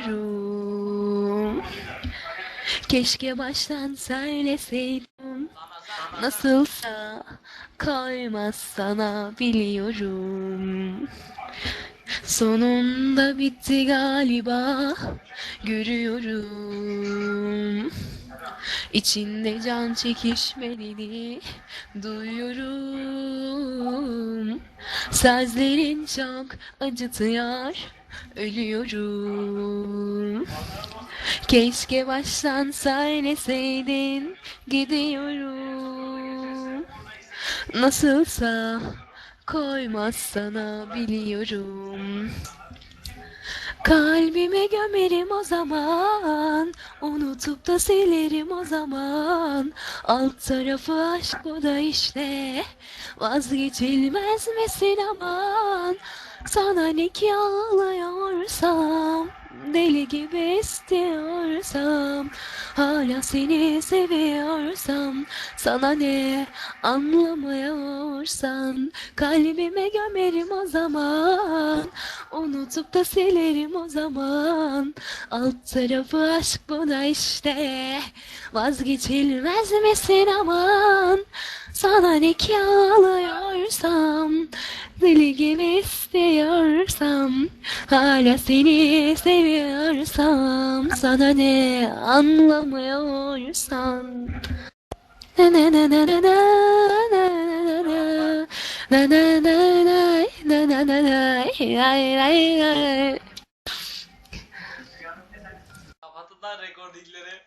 gidiyorum. Keşke baştan söyleseydim. Nasılsa koymaz sana biliyorum. Sonunda bitti galiba, görüyorum. İçinde can çekişmelerini duyuyorum. Sözlerin çok acıtıyor, ölüyorum. Keşke baştan söyleseydin, gidiyorum. Nasılsa koymaz sana biliyorum. Kalbime gömerim o zaman, unutup da silerim o zaman. Alt tarafı aşk bu da işte, vazgeçilmez misin aman. Sana ne ki ağlıyorsam, deli gibi istiyorsam, hala seni seviyorsam, sana ne anlamıyorsan, kalbime gömerim o zaman, unutup da silerim o zaman. Alt tarafı aşk bu da işte, vazgeçilmez misin aman. Sana ne ki ağlıyorsam, deli gibi istiyorsam, hala seni seviyorsam, sana ne anlamıyorsan. Na na na na na na na na na na na na na na na ay ay ay. Kapatın lan rekor ligleri.